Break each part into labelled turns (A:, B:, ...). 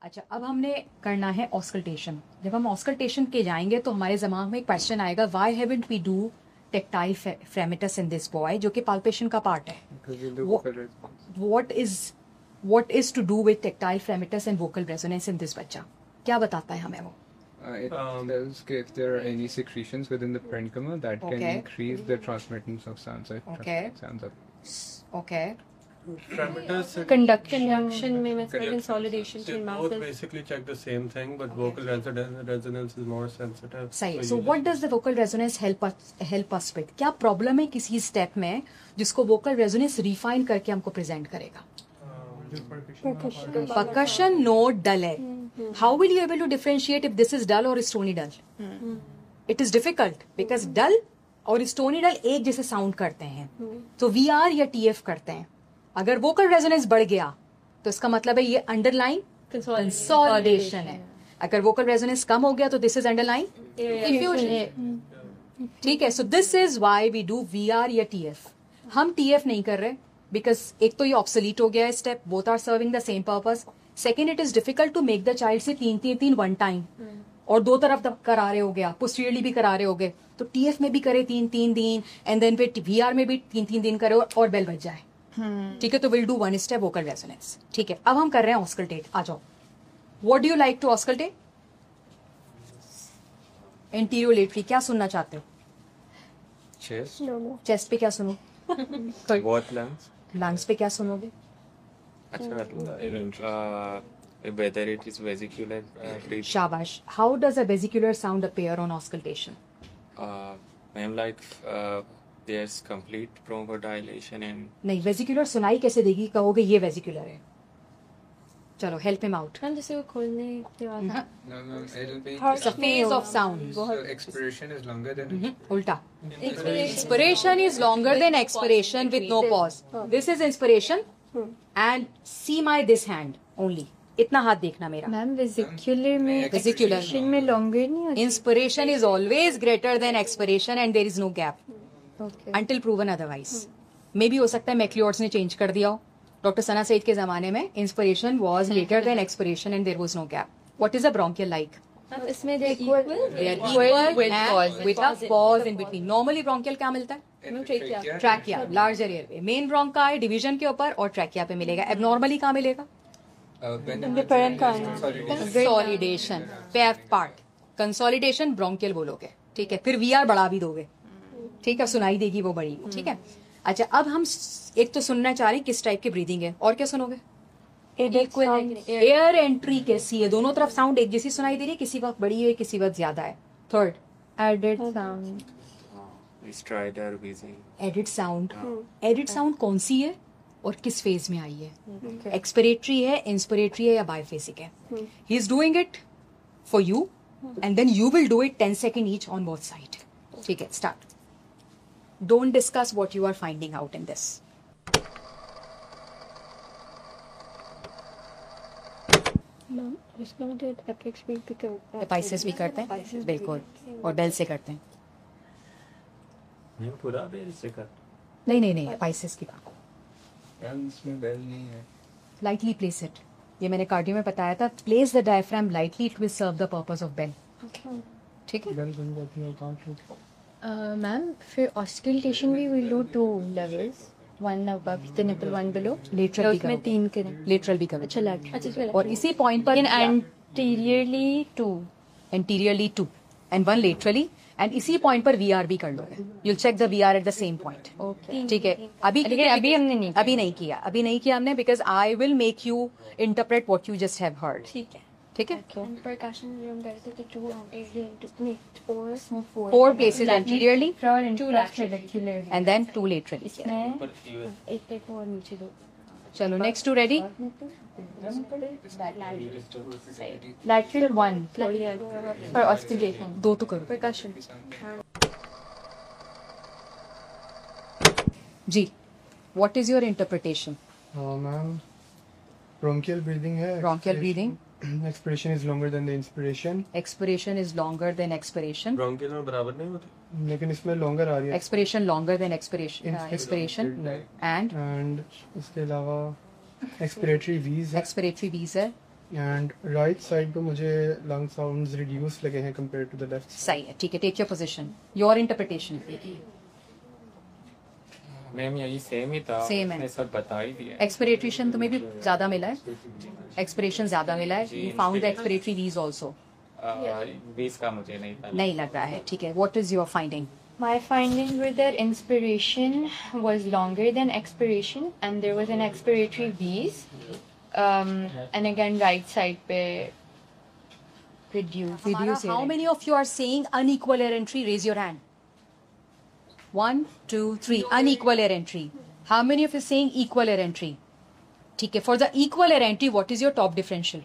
A: अच्छा, अब हमने करना है ऑस्कल्टेशन। जब हम ऑस्कल्टेशन के जाएंगे तो हमारे दिमाग में एक क्वेश्चन आएगा, why haven't we do tactile fremitus in this boy, जो कि पाल्पेशन का पार्ट है। What is to do with tactile fremitus and vocal resonance in this बच्चा? क्या बताता है हमें वो?
B: It tells if there are any secretions within the parenchyma that can increase the transmittance of sounds.
A: Okay.
C: Conduction में मतलब consolidation
D: They both basically check the same thing, but vocal resonance is more sensitive.
A: सही. So what does the vocal resonance help us with? क्या problem है किसी step में जिसको vocal resonance refine करके हमको प्रेजेंट करेगा? Percussion note dull है. How will you able to differentiate if this is dull or stony dull? It is difficult because dull और stony dull एक जैसे साउंड करते हैं, तो VR या TF करते हैं. अगर वोकल रेजोनेंस बढ़ गया तो इसका मतलब है ये अंडरलाइन कंसोलिडेशन है. अगर वोकल रेजोनेंस कम हो गया तो दिस इज अंडरलाइन डिफ्यूजन. ठीक है. So this is why we do VR या TF. हम TF नहीं कर रहे बिकॉज एक तो ये ऑब्सोलीट हो गया है step, both are serving the same purpose. Second, it is difficult to make the child से 3-3-3 वन टाइम, और दो तरफ करा रहे हो गया, पोस्टीरियरली भी करा रहे हो गए, तो TF में भी करे 3-3 दिन एंड देन फिर VR में भी 3-3 दिन करे और बेल बज जाए. ठीक है. तो will do one step vocal resonance. ठीक है. अब हम कर रहे हैं ऑस्कल्टेट. आ जाओ. What do you like to auscultate? Anterolaterally. क्या सुनना चाहते हो? चेस्ट पे क्या सुनो? लंग्स पे क्या सुनोगे?
E: Whether it is vesicular.
A: शाबाश. How does a vesicular sound appear on auscultation?
E: Ma'am, like there's complete bronchodilation and.
A: नहीं, वेसिकुलर सुनाई कैसे देगी? कहोगे ये वेसिकुलर है. चलो, हेल्प हिम आउट.
C: हम जैसे वो खोलने के बाद
B: No, it'll be.
A: It's a phase of sound.
B: So expiration is longer than.
A: उल्टा. Inspiration is longer than expiration with no pause. This is inspiration and see my this hand only. इतना हाथ देखना मेरा.
C: मैम वेसिकुलर में
A: Vesicular.
C: में longer नहीं होती.
A: Inspiration is always greater than expiration and there is no gap until proven otherwise. Maybe हो सकता है मैक्लियोर्ड्स ने चेंज कर दिया हो. डॉक्टर सना सईद के जमाने में inspiration was greater than expiration and there was no gap. What is a bronchial like?
C: इसमें they are equal.
A: They are equal and with a pause in between. Normally bronchial क्या मिलता है? Trachea, larger airway. मेन ब्रोंका है division के ऊपर और trachea पे मिलेगा. एबनॉर्मली कहाँ मिलेगा? Consolidation PAF part. Consolidation bronchial बोलोगे. ठीक है. फिर VR बढ़ा भी दोगे. ठीक है. सुनाई देगी वो बड़ी. ठीक है. अच्छा, अब हम एक तो सुनना चाह रहे हैं किस टाइप की ब्रीदिंग है, और क्या सुनोगे? एयर एंट्री कैसी है? दोनों तरफ साउंड एक जैसी सुनाई दे रही है, किसी वक्त बड़ी है किसी वक्त ज्यादा है. Third,
C: added sound.
E: Stridor wheezing.
A: Added sound. Added sound कौन सी है और किस फेज में आई है? एक्सपिरेटरी है, इंस्पिरेटरी है या बायफेसिक है? He is doing it for you and then you will do it 10 second each on both side. ठीक है. Start. Don't discuss what you are finding out in this. एपाइसिस भी करते हैं बिल्कुल, और बेल से करते हैं.
D: पूरा बेल से कर.
A: नहीं, एपाइसिस की बात.
B: इसमें बेल नहीं है.
A: Lightly place it. ये मैंने कार्डियो में बताया था. Place the diaphragm lightly, it will serve the purpose of bell. ठीक है.
B: बेल बन जाती है कांच.
C: मैम फिर ऑस्कल्टेशन भी will do 2 levels, one above the nipple, one below.
A: Lateral भी
C: उसमें 3 करें.
A: लेटरल भी करो.
C: अच्छा.
A: और इसी पॉइंट पर
C: एंटीरियरली 2
A: एंड 1 लेटरली, एंड इसी पॉइंट पर VR भी कर लोगे. You'll check the VR at the same point. ठीक है. अभी नहीं किया हमने because I will make you interpret what you just have heard. ठीक है.
C: परकशन रूम करते तो 2 anteriorly
A: 4 places anteriorly
C: and 2 laterally
A: and then 2 laterally.
C: एक और नीचे दो.
A: चलो, next 2 ready?
C: lateral 1 for oscillation.
A: 2 तो करो.
C: Percussion.
A: जी, what is your interpretation?
F: Ma'am bronchial breathing है.
A: Bronchial breathing.
F: Expiration is longer than the inspiration.
A: Expiration is longer than expiration.
D: Bronchial में बराबर नहीं होती.
F: लेकिन इसमें longer आ रही है.
A: Expiration longer than expiration. and
F: इसके अलावा expiratory wheeze है.
A: expiratory wheeze है.
F: एंड राइट साइड पे मुझे लंग साउंड्स रिड्यूस लगे हैं कंपेयर टू द लेफ्ट।
A: सही है, ठीक है, take your position, your interpretation.
E: Ma'am यही सेम ही था,
A: Same है।
E: आपने सब बता ही दिया।
A: एक्सपिरेशन तुम्हें भी ज्यादा मिला है, एक्सपिरेशन ज्यादा मिला है, यू फाउंड द एक्सपिरेटरी वीज आल्सो।
E: 20 का मुझे नहीं था।
A: नहीं लग रहा है, ठीक है, what is your finding?
C: My finding with their inspiration was longer than expiration, and there was an expiratory wheeze. And again, right side पे reduce.
A: How many of you are saying unequal air entry? Raise your hand. 1, 2, 3. Unequal air entry. How many of you saying equal air entry? ठीक है, for the equal air entry, what is your top differential?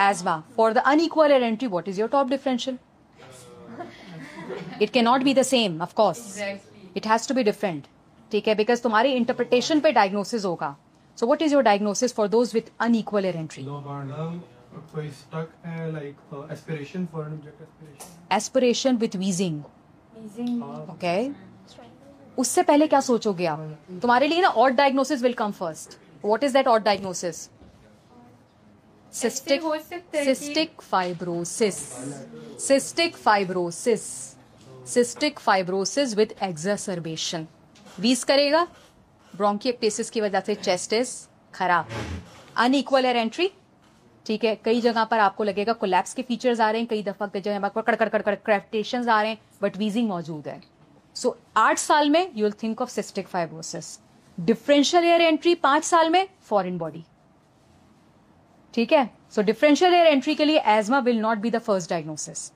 A: Asthma. For the unequal air entry, what is your top differential? It cannot be the same, of course. It has to be different. ठीक है, because तुम्हारी interpretation पे diagnosis होगा. So what is your diagnosis for those with unequal air entry?
F: कोई stuck है like aspiration foreign object aspiration.
A: Aspiration with wheezing.
C: Wheezing.
A: Okay. उससे पहले क्या सोचोगे आप? तुम्हारे लिए ना odd diagnosis will come first. What is that odd diagnosis? Cystic
C: हो सकता है कि-
A: cystic fibrosis. Cystic fibrosis. Cystic fibrosis with exacerbation. Wheeze करेगा, ब्रोंकिएक्टेसिस की वजह से चेस्ट इज खराब। अनइक्वल एयर एंट्री, ठीक है, कई जगह पर आपको लगेगा कोलैप्स के फीचर्स आ रहे हैं, कई दफा जगह पर कड़कड़ क्रैप्टेशंस आ रहे हैं, बट वीजिंग मौजूद है। सो 8 साल में you will think of cystic fibrosis. Differential air entry 5 साल में फॉरेन बॉडी, ठीक है। सो डिफरेंशियल एयर एंट्री के लिए asthma will not be the first diagnosis,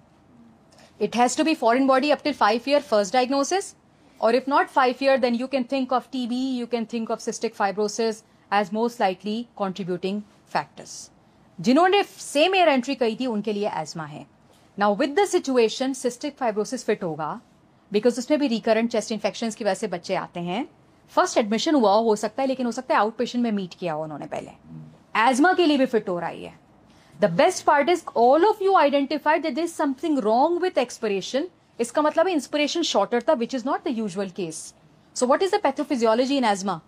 A: it has to be foreign body up till 5 year first diagnosis, or if not 5 year, then you can think of TB, you can think of cystic fibrosis as most likely contributing factors. जिन्होंने same air entry कही थी उनके लिए ESMA है। Now with the situation cystic fibrosis fit होगा, because उसमें भी recurrent chest infections की वजह से बच्चे आते हैं। फर्स्ट एडमिशन हुआ हो सकता है, लेकिन हो सकता है आउट पेशेंट में मीट किया हो उन्होंने पहले। एस्मा के लिए भी फिट हो रही है। The best part is all of you identified that there is something wrong with expiration. इसका मतलब है इंस्पिरेशन शॉर्टर था, which is not the usual case. So what is the pathophysiology in asthma?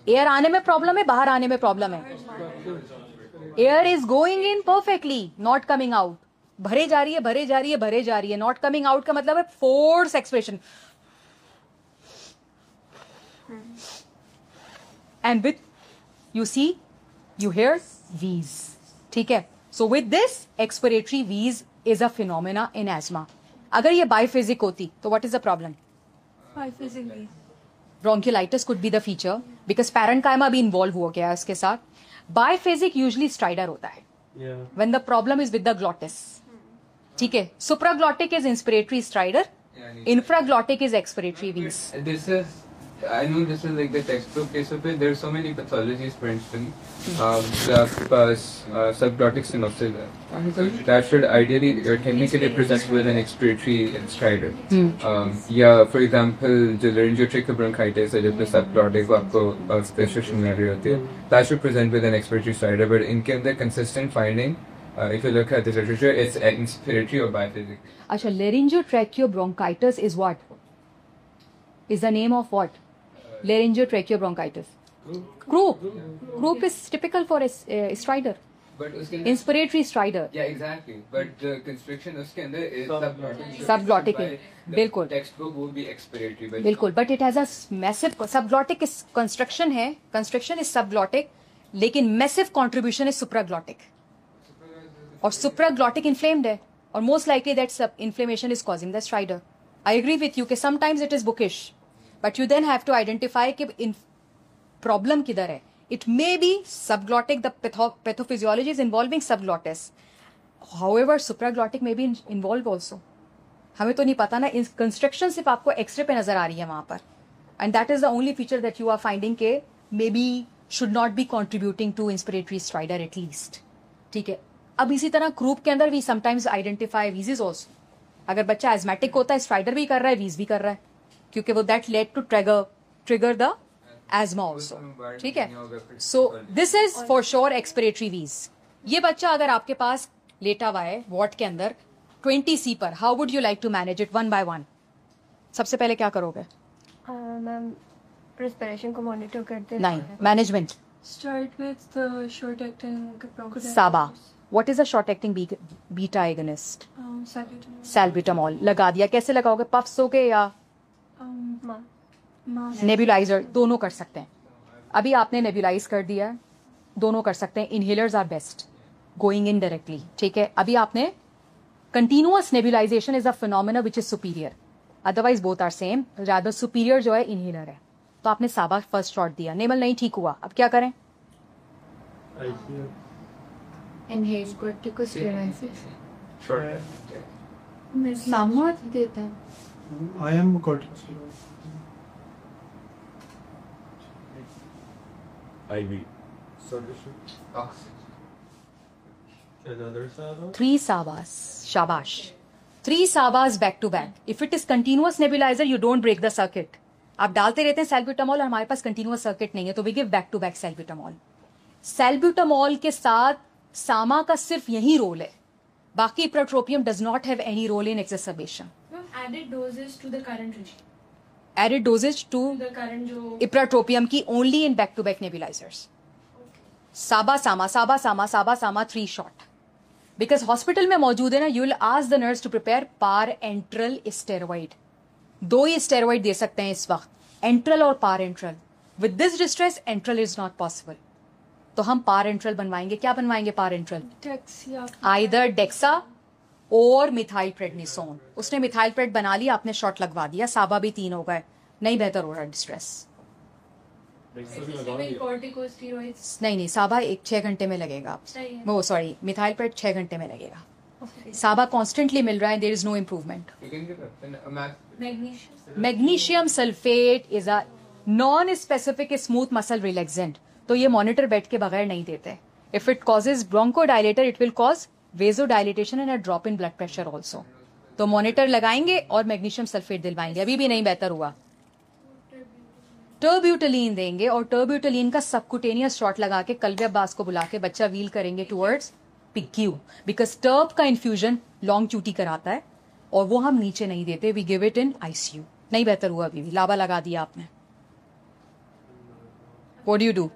A: Air आने में problem है, बाहर आने में प्रॉब्लम है। Air is going in perfectly, not coming out. भरे जा रही है, भरे जा रही है, भरे जा रही है। नॉट कमिंग आउट का मतलब है force expression. And with you see, you hear wheeze, ठीक है। So with this expiratory wheeze is a phenomena in asthma. अगर ये biphasic होती तो what is the problem? Bronchiolitis could be the feature because parenchyma भी involve हो गया है इसके साथ। Biphasic usually stridor होता है when the problem is with the glottis, ठीक है। Supraglottic is inspiratory stridor, infraglottic is expiratory wheeze.
B: This is, I know this is like the textbook case of it. There are so many pathologies, for instance, subglottic stenosis. That should ideally or technically present with an expiratory stridor. Yeah, for example, the laryngeotracheal bronchitis or the subglottic आपको specification मिल रही होती है, that should present with an expiratory stridor. But इनके अंदर consistent finding, if you look at the literature, it's inspiratory or biphasic.
A: अच्छा, laryngeotracheobronchitis is what? Is the name of what? Laryngeotracheobronchitis. Croup. Croup is typical for a stridor.
B: But उसके
A: Inspiratory stridor.
B: Yeah, exactly. But the constriction उसके अंदर is subglottic.
A: Subglottic है, बिल्कुल।
B: Textbook would be expiratory. But
A: बिल्कुल, but it has a massive subglottic construction है, construction is subglottic, लेकिन massive contribution is supraglottic, और supraglottic inflamed है, और most likely that inflammation is causing the stridor. I agree with you कि sometimes it is bookish, but you then have to identify कि problem किधर है. It may be subglottic, the pathophysiology is involving subglottis. However, supraglottic may be involved also. हमें तो नहीं पता ना, construction सिर्फ आपको एक्सरे पे नजर आ रही है वहां पर, and that is the only feature that you are finding के may be should not be contributing to inspiratory stridor at least, ठीक है. अब इसी तरह ग्रुप के अंदर we sometimes identify wheezes also. अगर बच्चा एजमेटिक होता है, स्ट्राइडर भी कर रहा है, वीज भी कर रहा है, क्योंकि वो that led to trigger the asthma also, ठीक है. So this is for sure expiratory wheeze. ये बच्चा अगर आपके पास लेटा हुआ है वार्ड के अंदर 20C पर, how would you like to manage it one by one? सबसे पहले क्या करोगे?
C: मैम रेस्पिरेशन को मॉनिटर करते
A: नहीं, management
G: Start with the short-acting bronchodilators.
A: साबा. What is a short acting beta agonist?
G: Salbutamol.
A: Salbutamol. लगा दिया. कैसे लगाओगे? पफ्स हो गए या नेबुलाइजर? दोनों कर सकते हैं. अभी आपने नेबुलाइज कर दिया है, दोनों कर सकते हैं. Inhalers are best going in directly. ठीक है. अभी आपने continuous nebulisation is a phenomena which is superior. Otherwise both are same. Rather superior जो है इनहेलर है. तो आपने साबा फर्स्ट शॉट दिया, नेमल नहीं ठीक हुआ, अब क्या करें?
C: Inhaled corticosteroids.
B: Short.
C: Somewhat देता है.
F: I am corticosteroid.
D: IV.
B: Oxygen.
D: Another Saba?
A: 3 sabas. Shabash. 3 sabas back to back. If it is continuous nebulizer, you don't break the circuit. आप डालते रहते हैं सैल्ब्यूटामॉल और हमारे पास कंटिन्यूअस सर्किट नहीं है, तो we give back to back salbutamol. Salbutamol के साथ सामा का सिर्फ यही रोल है, बाकी ipratropium does not have any role in exacerbation.
G: Added doses to the current regime.
A: Added doses to
G: The current जो
A: इप्राट्रोपियम की only in back to back nebulizers. SABA SAMA साबा सामा साबा सामा 3 shot. Because hospital में मौजूद है ना, you will ask the nurse to prepare parenteral steroid. 2 ही steroid दे सकते हैं इस वक्त, एंट्रल और parenteral. With this distress enteral is not possible, तो हम पार एंट्रल बनवाएंगे. क्या बनवाएंगे पार एंट्रल?
G: Dex या
A: आइदर डेक्सा और मिथाइल प्रेडनिसोन. उसने मिथाइल प्रेड बना लिया, आपने शॉट लगवा दिया, साबा भी 3 हो गए. नहीं बेहतर हो रहा डिस्ट्रेस.
G: corticosteroids
A: नहीं साबा 6 घंटे में लगेगा.
G: चाहिए.
A: वो सॉरी मिथाइल प्रेड 6 घंटे में लगेगा. साबा कॉन्स्टेंटली मिल रहा है, there is no improvement.
B: You can give a max.
G: Magnesium.
A: Magnesium sulphate is a non specific smooth muscle relaxant. तो ये मॉनिटर बेड के बगैर नहीं देते. If it causes bronchodilator it will cause vasodilatation and a drop in blood pressure also. तो monitor लगाएंगे और magnesium sulphate दिलवाएंगे. अभी भी नहीं बेहतर हुआ, टर्ब्यूटलीन देंगे और टर्ब्यूटलीन का सबकुटेनियस शॉट लगा के कल्बे अब्बास को बुला के बच्चा व्हील करेंगे टुवर्ड्स पिक्यू. बिकॉज टर्ब का इन्फ्यूजन लॉन्ग च्यूटी कराता है और वो हम नीचे नहीं देते, we give it in ICU. नहीं बेहतर हुआ अभी भी, लाबा लगा दिया आपने. What do you do?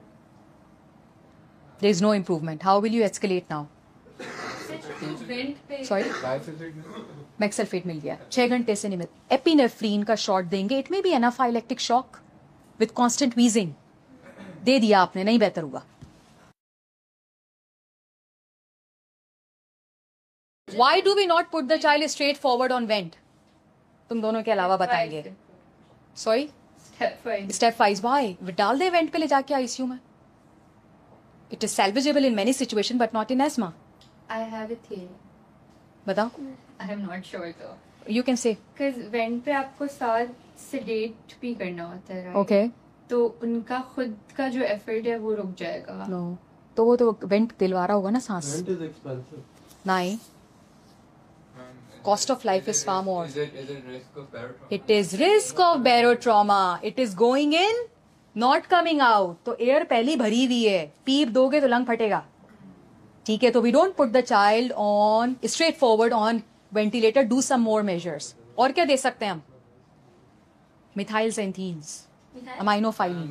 A: There is no improvement. How will you escalate now? Sorry mag sulphate मिल गया, 6 घंटे से नहीं मिल. एपिनेफ्रीन का शॉट देंगे, it may be anaphylactic shock with constant wheezing. दे दिया आपने, नहीं बेहतर हुआ. Why do we not put the child straight forward on vent? तुम दोनों के अलावा बताएंगे. Sorry step wise. वाई? डाल दे वेंट पे ले जाके आईसीयू में. It is salvageable in many situation but not in asthma.
C: I have a theory.
A: बताओ.
C: I am not sure though.
A: You can say.
C: Because vent पे आपको साथ sedate भी करना होता है, right?
A: ओके.
C: तो उनका खुद का जो एफर्ट है वो रुक जाएगा.
A: नो, तो वो तो वेंट दिलवा रहा होगा ना सांस.
D: Rent is expensive.
A: नहीं, cost of life is far more.
B: Is it risk of barotrauma?
A: It is risk of barotrauma. It is going in, not coming out. तो एयर पहली भरी हुई है, पीप दोगे तो लंग फटेगा. ठीक है, तो we don't put the child on straight forward on ventilator. Do some more measures. और क्या दे सकते हैं हम? मिथाइलजेंथीन्स, अमाइनोफाइलिन.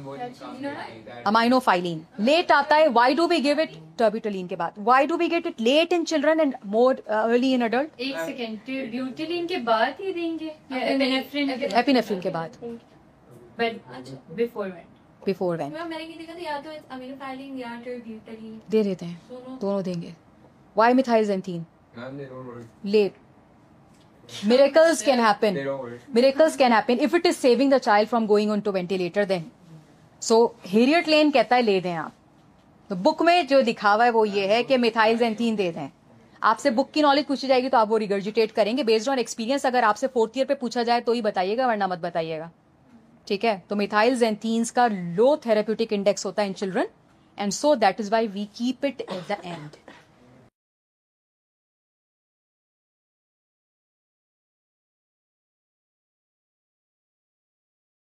A: लेट आता है. Why do we give it? टर्ब्यूटलीन के बाद. Why do we get it late in children and more early in adult?
C: एक सेकेंड, ब्यूटिलिन के बाद ही देंगे या एपिनेफ्रिन के बाद?
A: एपिनेफ्रिन के बाद,
C: but before went.
A: Before went.
G: मैंने ये देखा था, या तो अमीनोफाइलिन या टर्ब्यूटलीन.
A: दे देते हैं, दोनों देंगे. Why मिथाइलजेंथीन?
B: Man, they don't work.
A: Late. Miracles can happen.
B: They don't work.
A: Miracles can happen if it is saving the child from going on to ventilator then. So Harriet Lane कहता है ले दें आप. तो बुक में जो लिखा हुआ है वो ये है कि मिथाइलजेंथीन दे दें. आपसे बुक की नॉलेज पूछी जाएगी तो आप वो रिगर्जिटेट करेंगे बेस्ड ऑन एक्सपीरियंस. अगर आपसे 4th ईयर पे पूछा जाए तो ही बताइएगा, वरना मत बताइएगा. ठीक है, तो मिथाइलजेंथीन्स का लो थेरेप्यूटिक इंडेक्स होता है in children, and so that is why we keep it at the and.